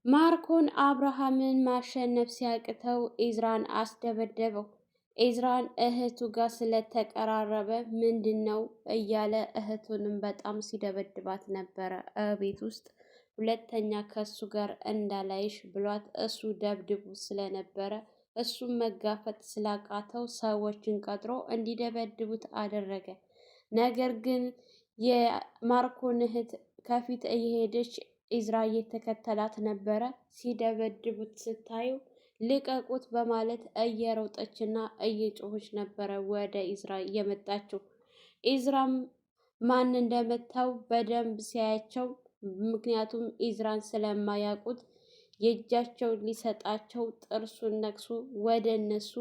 ማርኮን አብርሃምን ማሸነፍ ሲያቅተው ኤዝራን አስደበደበው። ኤዝራን እህቱ ጋር ስለተቀራረበ ምንድነው እያለ እህቱንም በጣም ሲደበድባት ነበረ ቤት ውስጥ። ሁለተኛ ከሱ ጋር እንዳላይሽ ብሏት እሱ ደብድቡ ስለነበረ እሱም መጋፈጥ ስላቃተው ሰዎችን ቀጥሮ እንዲደበድቡት አደረገ። ነገር ግን የማርኮን እህት ከፊት እየሄደች ኢዝራ እየተከተላት ነበረ። ሲደበድቡት ስታዩ ልቀቁት በማለት እየሮጠችና እየጮኸች ነበረ ወደ ኢዝራ እየመጣችው። ኢዝራም ማን እንደመታው በደንብ ሲያያቸው፣ ምክንያቱም ኢዝራን ስለማያውቁት የእጃቸውን ሊሰጣቸው ጥርሱን ነክሶ ወደ እነሱ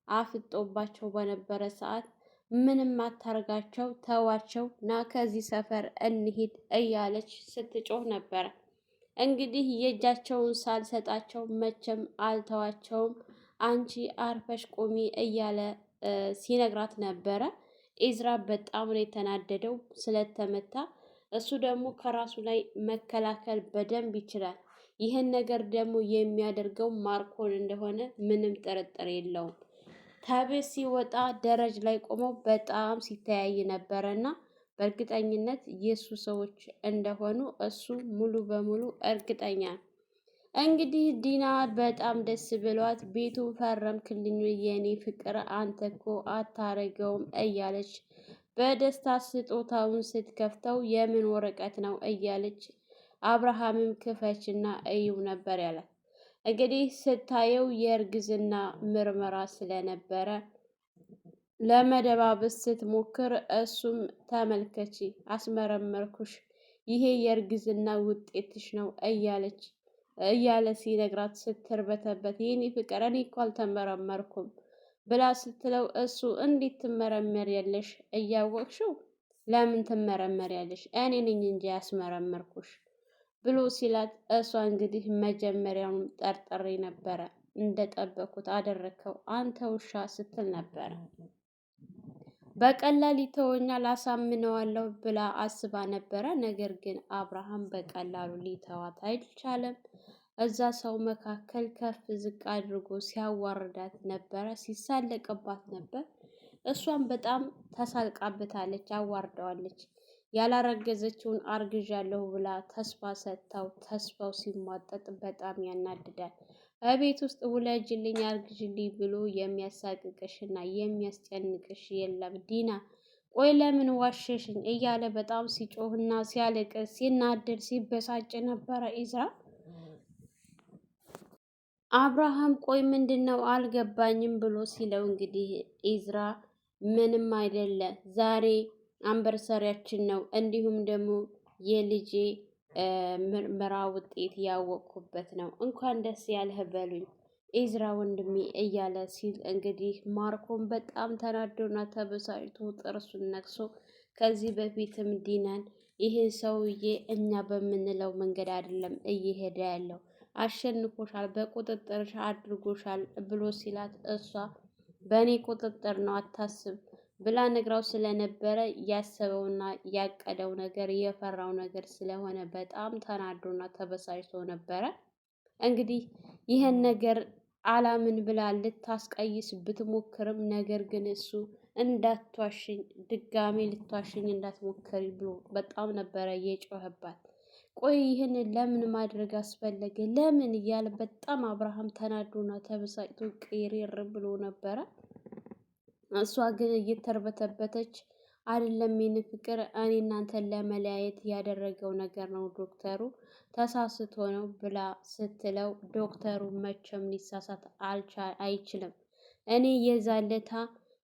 አፍጦባቸው በነበረ ሰዓት ምንም አታርጋቸው፣ ተዋቸው፣ ና ከዚህ ሰፈር እንሂድ እያለች ስትጮህ ነበረ። እንግዲህ የእጃቸውን ሳልሰጣቸው መቼም አልተዋቸውም፣ አንቺ አርፈሽ ቁሚ እያለ ሲነግራት ነበረ። ኢዝራ በጣም ነው የተናደደው ስለተመታ። እሱ ደግሞ ከራሱ ላይ መከላከል በደንብ ይችላል። ይህን ነገር ደግሞ የሚያደርገው ማርኮን እንደሆነ ምንም ጥርጥር የለውም። ከቤት ሲወጣ ደረጅ ላይ ቆመው በጣም ሲተያይ ነበረና በእርግጠኝነት የእሱ ሰዎች እንደሆኑ እሱ ሙሉ በሙሉ እርግጠኛ ነው። እንግዲህ ዲና በጣም ደስ ብሏት ቤቱን ፈረምክልኝ የኔ ፍቅር፣ አንተ እኮ አታረገውም እያለች በደስታ ስጦታውን ስትከፍተው የምን ወረቀት ነው እያለች አብርሃምም ክፈችና እዩ ነበር ያላት። እንግዲህ ስታየው የእርግዝና ምርመራ ስለነበረ ለመደባበስ ስትሞክር እሱም ተመልከቺ አስመረመርኩሽ፣ ይሄ የእርግዝና ውጤትሽ ነው እያለ ሲነግራት ስትርበተበት፣ የኔ ፍቅር እኔ እኮ አልተመረመርኩም ብላ ስትለው እሱ እንዴት ትመረመሪያለሽ? እያወቅሽው ለምን ትመረመሪያለሽ? እኔ ነኝ እንጂ ያስመረመርኩሽ ብሎ ሲላት፣ እሷ እንግዲህ መጀመሪያውንም ጠርጥሬ ነበረ፣ እንደጠበኩት አደረግከው አንተ ውሻ ስትል ነበረ። በቀላል ይተወኛል አሳምነዋለሁ ብላ አስባ ነበረ። ነገር ግን አብርሃም በቀላሉ ሊተዋት አይቻልም። እዛ ሰው መካከል ከፍ ዝቅ አድርጎ ሲያዋርዳት ነበረ፣ ሲሳለቅባት ነበር። እሷም በጣም ተሳልቃበታለች፣ አዋርደዋለች። ያላረገዘችውን አርግዣለሁ ብላ ተስፋ ሰጥታው ተስፋው ሲሟጠጥ በጣም ያናድዳል። በቤት ውስጥ ውለጅልኝ አርግዥልኝ ብሎ የሚያሳቅቅሽና የሚያስጨንቅሽ የለም ዲና፣ ቆይ ለምን ዋሸሽኝ እያለ በጣም ሲጮህና ሲያለቅስ ሲናደድ ሲበሳጭ ነበረ ኢዝራ። አብርሃም ቆይ ምንድን ነው አልገባኝም ብሎ ሲለው፣ እንግዲህ ኢዝራ ምንም አይደለ ዛሬ አንበርሰሪያችን ነው፣ እንዲሁም ደግሞ የልጄ ምርመራ ውጤት ያወቅኩበት ነው፣ እንኳን ደስ ያለህ በሉኝ ኢዝራ ወንድሜ እያለ ሲል፣ እንግዲህ ማርኮን በጣም ተናዶና ተበሳጭቶ ጥርሱን ነክሶ፣ ከዚህ በፊትም ዲናን ይህን ሰውዬ እኛ በምንለው መንገድ አይደለም እየሄደ ያለው፣ አሸንፎሻል፣ በቁጥጥርሽ አድርጎሻል ብሎ ሲላት፣ እሷ በእኔ ቁጥጥር ነው አታስብ ብላ ነግራው ስለነበረ ያሰበውና ያቀደው ነገር የፈራው ነገር ስለሆነ በጣም ተናዶና ተበሳጭቶ ነበረ። እንግዲህ ይህን ነገር አላምን ብላ ልታስቀይስ ብትሞክርም፣ ነገር ግን እሱ እንዳትዋሽኝ ድጋሜ ልትዋሽኝ እንዳትሞክሪ ብሎ በጣም ነበረ የጮኸባት። ቆይ ይህን ለምን ማድረግ አስፈለገ ለምን እያለ በጣም አብርሃም ተናዶና ተበሳጭቶ ቅይሬር ብሎ ነበረ። እሷ ግን እየተርበተበተች አይደለም የኔ ፍቅር፣ እኔ እናንተን ለመለያየት ያደረገው ነገር ነው ዶክተሩ ተሳስቶ ነው ብላ ስትለው፣ ዶክተሩ መቼም ሊሳሳት አይችልም። እኔ የዛለታ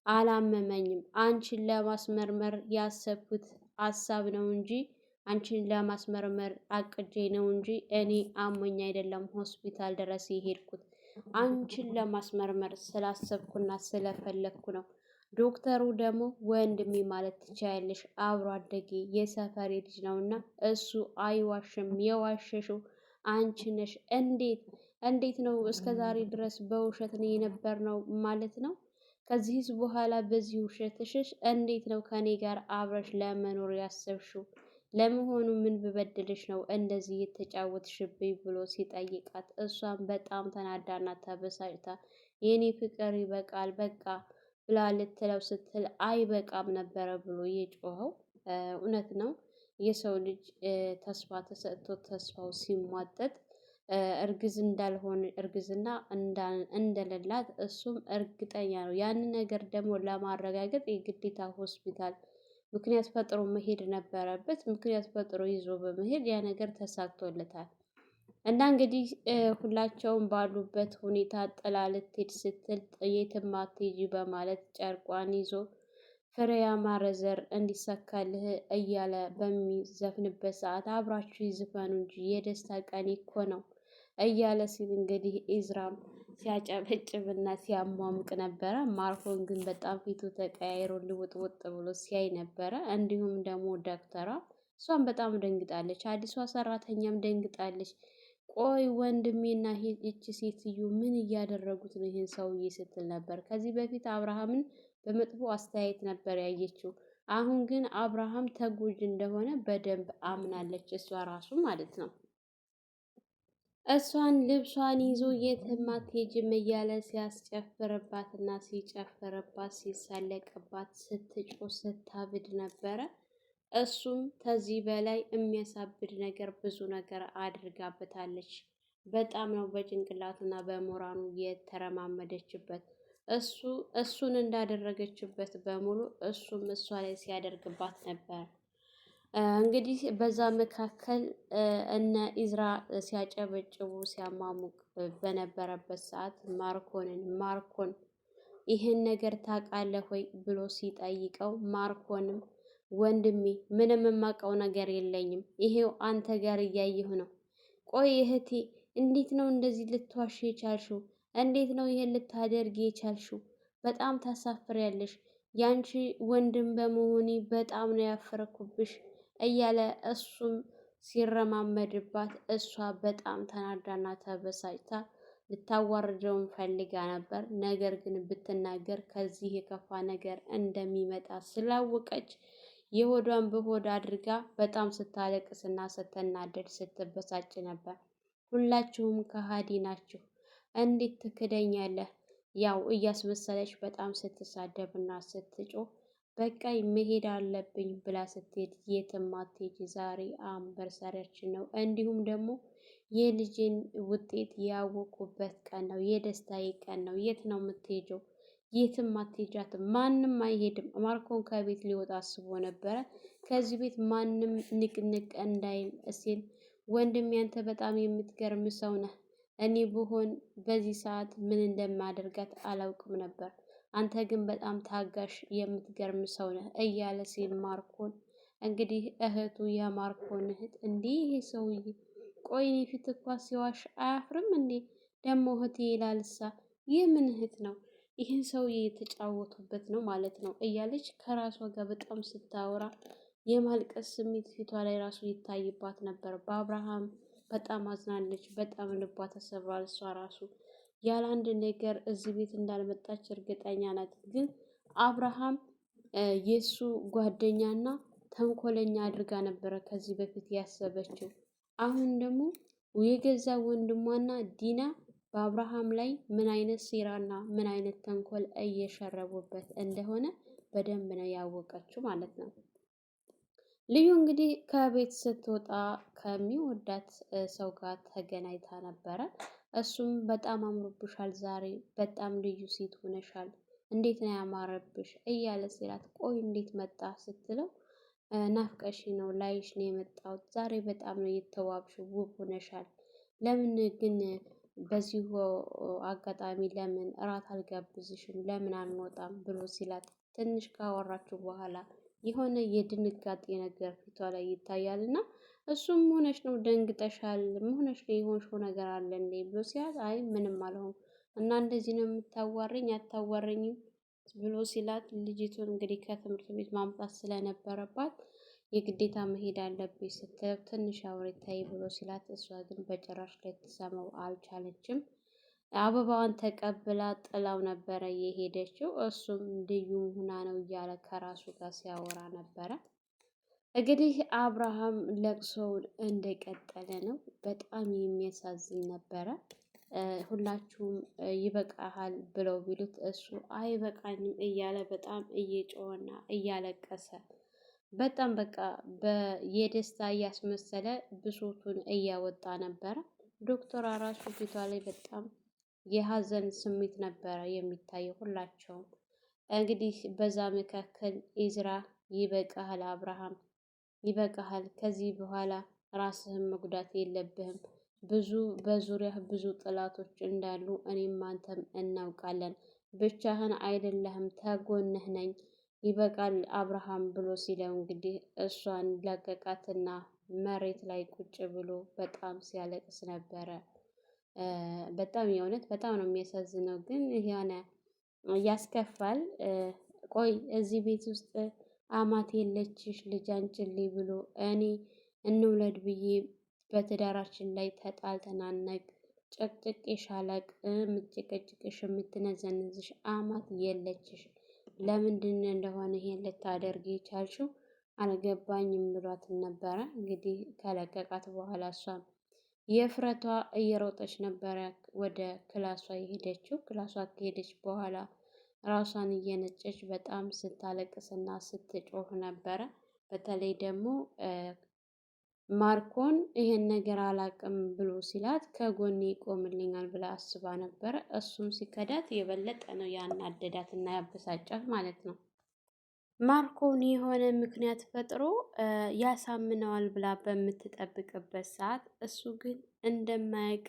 አላመመኝም፣ አንቺን ለማስመርመር ያሰብኩት ሀሳብ ነው እንጂ አንቺን ለማስመርመር አቅጄ ነው እንጂ እኔ አሞኝ አይደለም ሆስፒታል ድረስ የሄድኩት፣ አንቺን ለማስመርመር ስላሰብኩና ስለፈለግኩ ነው። ዶክተሩ ደግሞ ወንድሜ ማለት ትችያለሽ፣ አብሮ አደጌ የሰፈሬ ልጅ ነውና እሱ አይዋሽም፣ የዋሸሽው አንቺ ነሽ። እንዴት ነው እስከ ዛሬ ድረስ በውሸት ነው የነበርነው ማለት ነው? ከዚህስ በኋላ በዚህ ውሸትሽሽ እንዴት ነው ከኔ ጋር አብረሽ ለመኖር ያሰብሽው? ለመሆኑ ምን ብበድልሽ ነው እንደዚህ የተጫወትሽብኝ ብሎ ሲጠይቃት እሷን በጣም ተናዳና ተበሳጭታ የኔ ፍቅር ይበቃል በቃ ብላ ልትለው ስትል አይበቃም ነበረ ብሎ የጮኸው። እውነት ነው የሰው ልጅ ተስፋ ተሰጥቶ ተስፋው ሲሟጠጥ እርግዝና እንደሌላት እሱም እርግጠኛ ነው። ያንን ነገር ደግሞ ለማረጋገጥ የግዴታ ሆስፒታል ምክንያት ፈጥሮ መሄድ ነበረበት። ምክንያት ፈጥሮ ይዞ በመሄድ ያ ነገር ተሳክቶለታል። እና እንግዲህ ሁላቸውም ባሉበት ሁኔታ ጥላ ልትሄድ ስትል የትም አትሄጂ በማለት ጨርቋን ይዞ ፍሬያ ማረዘር እንዲሳካልህ እያለ በሚዘፍንበት ሰዓት አብራችሁ ይዝፈኑ እንጂ የደስታ ቀን እኮ ነው እያለ ሲል እንግዲህ ኢዝራም ሲያጨበጭብና ሲያሟሙቅ ነበረ። ማርኮን ግን በጣም ፊቱ ተቀያይሮ ልውጥውጥ ብሎ ሲያይ ነበረ። እንዲሁም ደግሞ ዶክተሯ እሷም በጣም ደንግጣለች። አዲሷ ሰራተኛም ደንግጣለች። ቆይ ወንድሜና ይቺ ሴትዮ ምን እያደረጉት ነው ይህን ሰውዬ ስትል ነበር። ከዚህ በፊት አብርሃምን በመጥፎ አስተያየት ነበር ያየችው። አሁን ግን አብርሃም ተጎጂ እንደሆነ በደንብ አምናለች፣ እሷ ራሱ ማለት ነው። እሷን ልብሷን ይዞ የትም አትሄጂም እያለ ሲያስጨፍርባትና ሲጨፍርባት ሲሳለቅባት ስትጮህ ስታብድ ነበረ። እሱም ከዚህ በላይ የሚያሳብድ ነገር ብዙ ነገር አድርጋበታለች። በጣም ነው በጭንቅላቱና በሞራኑ የተረማመደችበት። እሱን እንዳደረገችበት በሙሉ እሱም እሷ ላይ ሲያደርግባት ነበር። እንግዲህ በዛ መካከል እነ ኢዝራ ሲያጨበጭቡ ሲያማሙቅ በነበረበት ሰዓት ማርኮን ይህን ነገር ታውቃለህ ወይ ብሎ ሲጠይቀው ማርኮንም ወንድሜ ምንም የማውቀው ነገር የለኝም፣ ይሄው አንተ ጋር እያየሁ ነው። ቆይ እህቴ እንዴት ነው እንደዚህ ልትዋሽ የቻልሽው? እንዴት ነው ይሄን ልታደርጊ የቻልሽው? በጣም ታሳፍሪያለሽ። ያንቺ ወንድም በመሆኔ በጣም ነው ያፈረኩብሽ እያለ እሱም ሲረማመድባት እሷ በጣም ተናዳና ተበሳጭታ ልታዋርደውን ፈልጋ ነበር። ነገር ግን ብትናገር ከዚህ የከፋ ነገር እንደሚመጣ ስላወቀች የሆዷን በሆድ አድርጋ በጣም ስታለቅስና ስትናደድ ስትበሳጭ ነበር። ሁላችሁም ከሃዲ ናችሁ፣ እንዴት ትክደኛለህ? ያው እያስመሰለች በጣም ስትሳደብና ስትጮህ በቃ መሄድ አለብኝ ብላ ስትሄድ የትም አትሄጂ፣ ዛሬ አንቨርሰሪያችን ነው፣ እንዲሁም ደግሞ የልጅን ውጤት ያወቁበት ቀን ነው፣ የደስታዬ ቀን ነው። የት ነው የምትሄጀው? የትም አትሄጃትም፣ ማንም አይሄድም። ማርኮን ከቤት ሊወጣ አስቦ ነበረ። ከዚህ ቤት ማንም ንቅንቅ እንዳይል ሲል ወንድም ያንተ በጣም የምትገርም ሰው ነህ። እኔ ብሆን በዚህ ሰዓት ምን እንደማደርጋት አላውቅም ነበር። አንተ ግን በጣም ታጋሽ የምትገርም ሰው ነህ እያለ ሲል ማርኮን እንግዲህ እህቱ የማርኮን እህት እንዲህ ይሄ ሰውዬ ቆይ እኔ ፊት እኳ ሲዋሽ አያፍርም እንዴ? ደግሞ እህቴ ይላልሳ ይህ ምን እህት ነው? ይህን ሰውዬ የተጫወቱበት ነው ማለት ነው እያለች ከራሷ ጋር በጣም ስታወራ የማልቀስ ስሜት ፊቷ ላይ ራሱ ይታይባት ነበር። በአብርሃም በጣም አዝናለች። በጣም ልቧ ተሰብሯል። እሷ ራሱ ያለ አንድ ነገር እዚህ ቤት እንዳልመጣች እርግጠኛ ናት። ግን አብርሃም የእሱ ጓደኛና ተንኮለኛ አድርጋ ነበረ ከዚህ በፊት ያሰበችው። አሁን ደግሞ የገዛ ወንድሟና ዲና በአብርሃም ላይ ምን አይነት ሴራና ምን አይነት ተንኮል እየሸረቡበት እንደሆነ በደንብ ነው ያወቀችው ማለት ነው። ልዩ እንግዲህ ከቤት ስትወጣ ከሚወዳት ሰው ጋር ተገናኝታ ነበረ። እሱም በጣም አምሮብሻል ዛሬ፣ በጣም ልዩ ሴት ሆነሻል፣ እንዴት ነው ያማረብሽ እያለ ሲላት፣ ቆይ እንዴት መጣ ስትለው ናፍቀሽ ነው ላይሽ ነው የመጣሁት። ዛሬ በጣም ነው የተዋብሽው፣ ውብ ሆነሻል። ለምን ግን በዚሁ አጋጣሚ ለምን እራት አልጋብዝሽም? ለምን አንወጣም ብሎ ሲላት ትንሽ ካወራችሁ በኋላ የሆነ የድንጋጤ ነገር ፊቷ ላይ ይታያል እና እሱም ሆነሽ ነው ደንግጠሻል፣ ሆነሽ ነው የሆንሽው ነገር አለ እንዴ ብሎ ሲላት አይ ምንም አልሆንኩም እና እንደዚህ ነው የምታዋረኝ አታዋረኝም ብሎ ሲላት ልጅቱን እንግዲህ ከትምህርት ቤት ማምጣት ስለነበረባት የግዴታ መሄድ አለብኝ ስትል ትንሽ አውርታይ ብሎ ሲላት እሷ ግን በጭራሽ ልትሰማው አልቻለችም። አበባዋን ተቀብላ ጥላው ነበረ የሄደችው። እሱም ልዩ ሁና ነው እያለ ከራሱ ጋር ሲያወራ ነበረ። እንግዲህ አብርሃም ለቅሶውን እንደቀጠለ ነው። በጣም የሚያሳዝን ነበረ። ሁላችሁም ይበቃሃል ብለው ቢሉት እሱ አይበቃኝም እያለ በጣም እየጮኸና እያለቀሰ በጣም በቃ የደስታ እያስመሰለ ብሶቱን እያወጣ ነበረ። ዶክተሯ ራሱ ፊቷ ላይ በጣም የሀዘን ስሜት ነበረ የሚታየው ሁላቸውም። እንግዲህ በዛ መካከል ኢዝራ ይበቃሃል አብርሃም ይበቃሃል፣ ከዚህ በኋላ ራስህን መጉዳት የለብህም። በዙሪያህ ብዙ ጠላቶች እንዳሉ እኔም አንተም እናውቃለን። ብቻህን አይደለህም፣ ተጎንህ ነኝ። ይበቃል አብርሃም ብሎ ሲለው እንግዲህ እሷን ለቀቃትና መሬት ላይ ቁጭ ብሎ በጣም ሲያለቅስ ነበረ። በጣም የእውነት በጣም ነው የሚያሳዝነው፣ ግን የሆነ ያስከፋል። ቆይ እዚህ ቤት ውስጥ አማት የለችሽ ልጅ አንጭልኝ ብሎ እኔ እንውለድ ብዬ በትዳራችን ላይ ተጣልተናነቅ ጨቅጭቄሽ አላቅም። የምትጨቀጭቅሽ የምትነዘንዝሽ አማት የለችሽ። ለምንድን እንደሆነ ይሄን ልታደርጊ የቻልሽው አልገባኝም ብሏትን ነበረ። እንግዲህ ከለቀቃት በኋላ እሷም የፍረቷ እየሮጠች ነበረ ወደ ክላሷ የሄደችው። ክላሷ ከሄደች በኋላ ራሷን እየነጨች በጣም ስታለቅስና ስትጮህ ነበረ። በተለይ ደግሞ ማርኮን ይሄን ነገር አላቅም ብሎ ሲላት ከጎኔ ይቆምልኛል ብላ አስባ ነበረ። እሱም ሲከዳት የበለጠ ነው ያናደዳት እና ያበሳጫት ማለት ነው። ማርኮን የሆነ ምክንያት ፈጥሮ ያሳምነዋል ብላ በምትጠብቅበት ሰዓት እሱ ግን እንደማያውቅ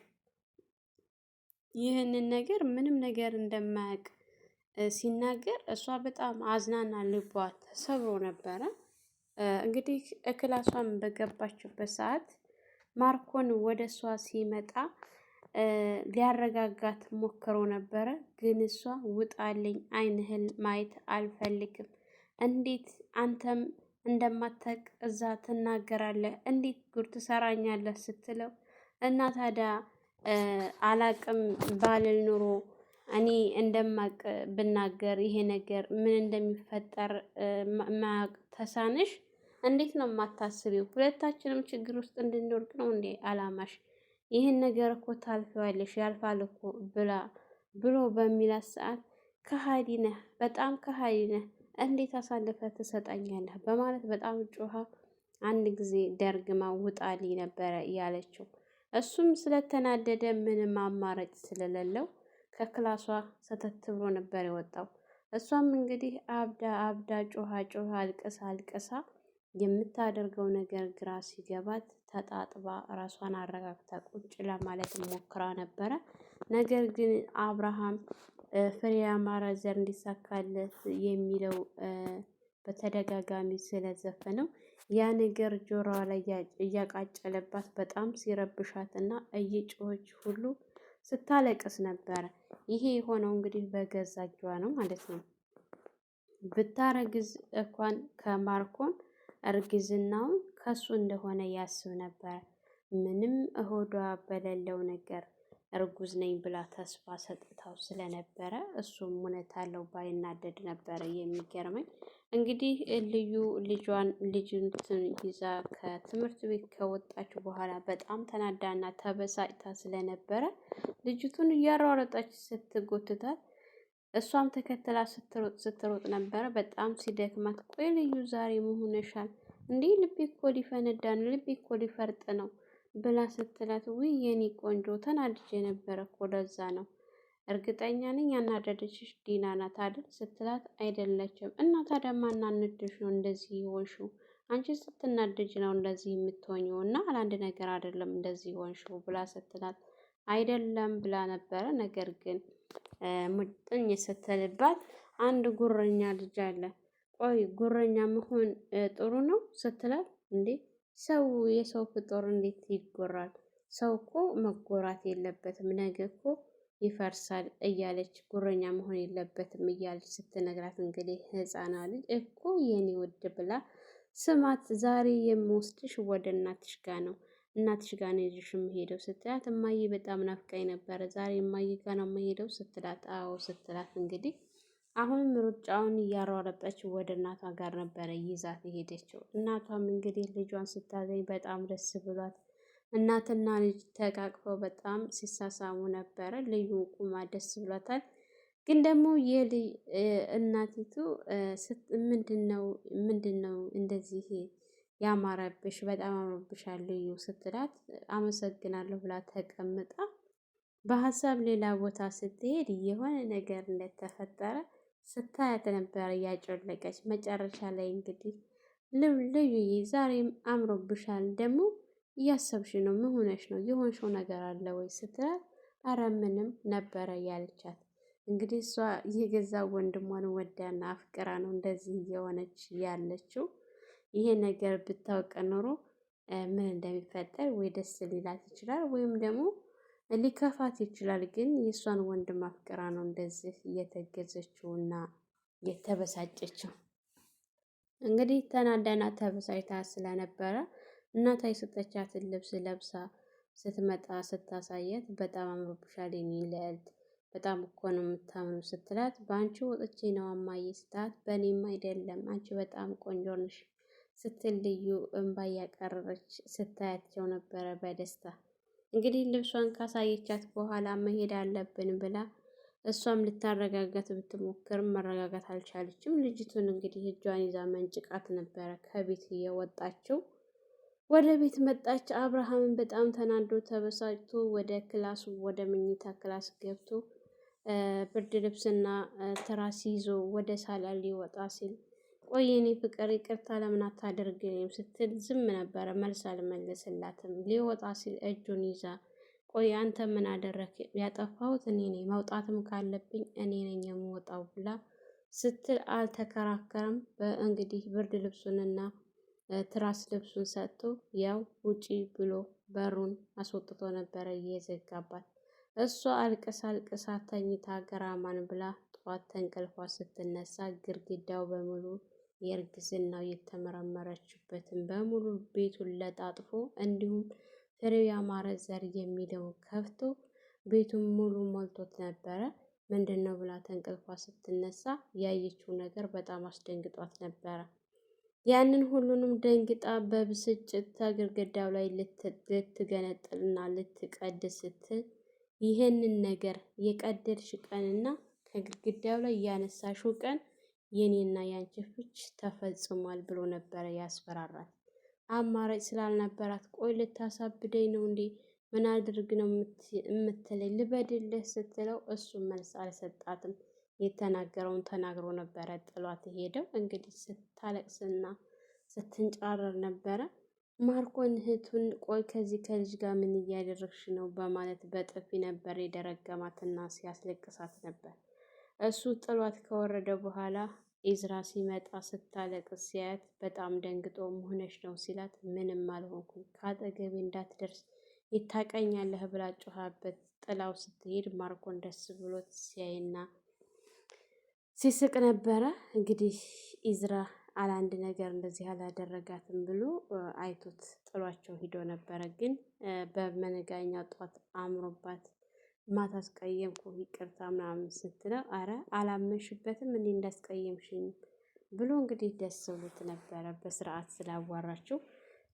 ይህንን ነገር ምንም ነገር እንደማያውቅ ሲናገር እሷ በጣም አዝናና ልቧ ተሰብሮ ነበረ። እንግዲህ ክላሷን በገባችበት ሰዓት ማርኮን ወደ እሷ ሲመጣ ሊያረጋጋት ሞክሮ ነበረ። ግን እሷ ውጣልኝ፣ ዓይንህን ማየት አልፈልግም። እንዴት አንተም እንደማታውቅ እዛ ትናገራለህ? እንዴት ጉድ ትሰራኛለህ? ስትለው እና ታዲያ አላቅም ባልል ኑሮ እኔ እንደማቅ ብናገር ይሄ ነገር ምን እንደሚፈጠር ማያቅ ተሳንሽ? እንዴት ነው የማታስቢው? ሁለታችንም ችግር ውስጥ እንድንወድቅ ነው እንዴ አላማሽ? ይህን ነገር እኮ ታልፊዋለሽ፣ ያልፋል እኮ ብሎ በሚላት ሰዓት ከሃዲ ነህ፣ በጣም ከሃዲ ነህ፣ እንዴት አሳልፈህ ትሰጠኛለህ? በማለት በጣም ጮሃ አንድ ጊዜ ደርግማ ውጣልኝ ነበረ እያለችው። እሱም ስለተናደደ ምንም አማራጭ ስለሌለው ከክላሷ ሰተት ብሎ ነበር የወጣው። እሷም እንግዲህ አብዳ አብዳ ጮሃ አልቅሳ አልቅሳ የምታደርገው ነገር ግራ ሲገባት ተጣጥባ ራሷን አረጋግታ ቁጭ ለማለት ሞክራ ነበረ። ነገር ግን አብርሃም ፍሬ ያማረ ዘር እንዲሳካለት የሚለው በተደጋጋሚ ስለዘፈነው ያ ነገር ጆሮዋ ላይ እያቃጨለባት በጣም ሲረብሻት እና እየጮኸች ሁሉ ስታለቅስ ነበረ። ይሄ የሆነው እንግዲህ በገዛ እጇ ነው ማለት ነው። ብታረግዝ እንኳን ከማርኮን እርግዝናውን ከሱ እንደሆነ ያስብ ነበር። ምንም እሆዷ በሌለው ነገር እርጉዝ ነኝ ብላ ተስፋ ሰጥታው ስለነበረ እሱም እውነት አለው ባይናደድ ነበረ የሚገርመኝ። እንግዲህ ልዩ ልጅቱን ይዛ ከትምህርት ቤት ከወጣች በኋላ በጣም ተናዳና ተበሳጭታ ስለነበረ ልጅቱን እያሯረጠች ስትጎትታት እሷም ተከትላ ስትሮጥ ነበረ። በጣም ሲደክማት ቆይ ልዩ ዛሬ መሆነሻል እንዴ? ልቤ እኮ ሊፈነዳ ነው፣ ልቤ እኮ ሊፈርጥ ነው ብላ ስትላት ውይ የኔ ቆንጆ ተናድጄ ነበረ እኮ ለዛ ነው። እርግጠኛ ነኝ ያናደደችሽ ዲና ናት አይደል ስትላት አይደለችም። እና ታዲያ ማናነድሽ ነው እንደዚህ የሆንሽው? አንቺ ስትናደጅ ነው እንደዚህ የምትሆኝው እና ለአንድ ነገር አይደለም እንደዚህ የሆንሽው ብላ ስትላት አይደለም ብላ ነበረ። ነገር ግን ሙጥኝ ስትልባት አንድ ጉረኛ ልጅ አለ፣ ቆይ ጉረኛ መሆን ጥሩ ነው ስትላት እንዴ ሰው የሰው ፍጡር እንዴት ይጎራል? ሰው እኮ መጎራት የለበትም፣ ነገ እኮ ይፈርሳል እያለች ጉረኛ መሆን የለበትም እያለች ስትነግራት እንግዲህ ህፃና ልጅ እኮ የኔ ውድ ብላ ስማት፣ ዛሬ የምወስድሽ ወደ እናትሽ ጋ ነው፣ እናትሽ ጋ ነው ይዤሽ የምሄደው ስትላት እማዬ በጣም ናፍቃኝ ነበረ፣ ዛሬ እማዬ ጋ ነው የምሄደው ስትላት አዎ ስትላት እንግዲህ አሁንም ሩጫውን እያሯረጠች ወደ እናቷ ጋር ነበረ ይዛት የሄደችው። እናቷም እንግዲህ ልጇን ስታገኝ በጣም ደስ ብሏት እናትና ልጅ ተቃቅፈው በጣም ሲሳሳሙ ነበረ። ልዩ ቁማ ደስ ብሏታል። ግን ደግሞ እናቲቱ ምንድነው እንደዚህ ያማረብሽ? በጣም አምሮብሻል ልዩ ስትላት አመሰግናለሁ ብላ ተቀምጣ በሀሳብ ሌላ ቦታ ስትሄድ የሆነ ነገር እንደተፈጠረ ስታያት ነበር እያጮለቀች። መጨረሻ ላይ እንግዲህ ልዩዬ ዛሬም አምሮብሻል፣ ደግሞ እያሰብሽ ነው? ምን ሆነሽ ነው? የሆንሽው ነገር አለ ወይ ስትላት አረ ምንም ነበረ ያለቻት። እንግዲህ እሷ የገዛ ወንድሟን ወዳና አፍቅራ ነው እንደዚህ እየሆነች ያለችው። ይሄ ነገር ብታውቅ ኖሮ ምን እንደሚፈጠር ወይ ደስ ሊላት ይችላል ወይም ደግሞ ሊከፋት ይችላል። ግን የእሷን ወንድም አፍቅራ ነው እንደዚህ እየተገዘችው እና የተበሳጨችው። እንግዲህ ተናዳና ተበሳጭታ ስለነበረ እናቷ የሰጠቻትን ልብስ ለብሳ ስትመጣ ስታሳያት በጣም አምሮብሻል የኔ ልዕልት፣ በጣም እኮ ነው የምታምኑ ስትላት በአንቺ ወጥቼ ነው እማዬ ስትላት በእኔም አይደለም አንቺ በጣም ቆንጆ ነሽ ስትል ልዩ እንባ እያቀረረች ስታያቸው ነበረ በደስታ። እንግዲህ ልብሷን ካሳየቻት በኋላ መሄድ አለብን ብላ እሷም ልታረጋጋት ብትሞክርም መረጋጋት አልቻለችም። ልጅቱን እንግዲህ እጇን ይዛ መንጭቃት ነበረ ከቤት እየወጣችው። ወደ ቤት መጣች። አብርሃምን በጣም ተናዶ ተበሳጭቶ ወደ ክላሱ ወደ መኝታ ክላስ ገብቶ ብርድ ልብስና ትራስ ይዞ ወደ ሳላ ሊወጣ ሲል ቆይ የኔ ፍቅር ይቅርታ ለምን አታደርግልኝም ስትል ዝም ነበረ፣ መልስ አልመለስላትም። ሊወጣ ሲል እጁን ይዛ ቆይ አንተ ምን አደረክ? ያጠፋሁት እኔ ነኝ፣ መውጣትም ካለብኝ እኔ ነኝ የምወጣው ብላ ስትል አልተከራከረም። እንግዲህ ብርድ ልብሱንና ትራስ ልብሱን ሰጥቶ ያው ውጪ ብሎ በሩን አስወጥቶ ነበረ እየዘጋባት። እሷ አልቅሳ አልቅሳ ተኝታ ገራማን ብላ ጠዋት ተንቀልፏ ስትነሳ ግድግዳው በሙሉ የእርግዝናው የተመረመረችበትን በሙሉ ቤቱን ለጣጥፎ እንዲሁም ፍሬው ያማረ ዘር የሚለውን ከፍቶ ቤቱን ሙሉ ሞልቶት ነበረ። ምንድን ነው ብላ ተንቀልፏ ስትነሳ ያየችው ነገር በጣም አስደንግጧት ነበረ። ያንን ሁሉንም ደንግጣ በብስጭት ከግድግዳው ላይ ልትገነጥልና ልትቀድ ስትል ይህንን ነገር የቀደድሽ ቀንና ከግድግዳው ላይ ያነሳሽው ቀን የኔና ያንቺ ፍች ተፈጽሟል ብሎ ነበረ ያስፈራራት። አማራጭ ስላልነበራት ቆይ ልታሳብደኝ ነው እንዴ? ምን አድርግ ነው የምትለኝ? ልበድልህ ስትለው እሱም መልስ አልሰጣትም። የተናገረውን ተናግሮ ነበረ ጥሏት ሄደው። እንግዲህ ስታለቅስና ስትንጫረር ነበረ። ማርኮን እህቱን ቆይ ከዚህ ከልጅ ጋር ምን እያደረግሽ ነው በማለት በጥፊ ነበር የደረገማትና ሲያስለቅሳት ነበር። እሱ ጥሏት ከወረደ በኋላ ኢዝራ ሲመጣ ስታለቅስ ሲያያት በጣም ደንግጦ መሆነች ነው ሲላት ምንም አልሆንኩም ከአጠገቤ እንዳትደርስ ይታቀኛለህ ብላ ጮኻበት ጥላው ስትሄድ ማርኮን ደስ ብሎት ሲያይና ሲስቅ ነበረ። እንግዲህ ኢዝራ አላንድ ነገር እንደዚህ አላደረጋትም ብሎ አይቶት ጥሏቸው ሂዶ ነበረ። ግን በመነጋኛው ጧት አምሮባት ማታ አስቀየምኩ ይቅርታ ምናምን ስትለው አረ አላመንሽበትም እንዴ እንዳስቀየምሽኝ ብሎ እንግዲህ ደስ ብሎት ነበረ በስርዓት ስላዋራችው።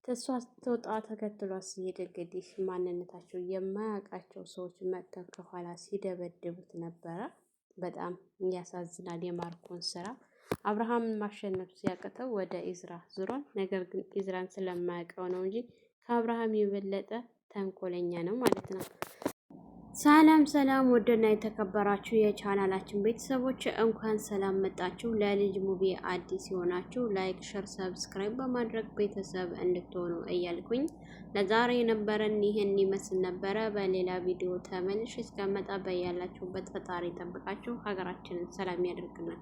ተሷ ስትወጣ ተከትሏት ሲሄድ እንግዲህ ማንነታቸው የማያውቃቸው ሰዎች መጥተው ከኋላ ሲደበድቡት ነበረ። በጣም ያሳዝናል የማርኮን ስራ። አብርሃምን ማሸነፍ ሲያቅተው ወደ ኢዝራ ዙሯል። ነገር ግን ኢዝራን ስለማያውቀው ነው እንጂ ከአብርሃም የበለጠ ተንኮለኛ ነው ማለት ነው። ሰላም ሰላም፣ ወደና የተከበራችሁ የቻናላችን ቤተሰቦች እንኳን ሰላም መጣችሁ። ለልጅ ሙቪ አዲስ የሆናችሁ ላይክ፣ ሸር፣ ሰብስክራይብ በማድረግ ቤተሰብ እንድትሆኑ እያልኩኝ ለዛሬ የነበረን ይህን ይመስል ነበረ። በሌላ ቪዲዮ ተመልሼ እስከመጣ በያላችሁበት ፈጣሪ ጠብቃችሁ ሀገራችንን ሰላም ያደርግናል።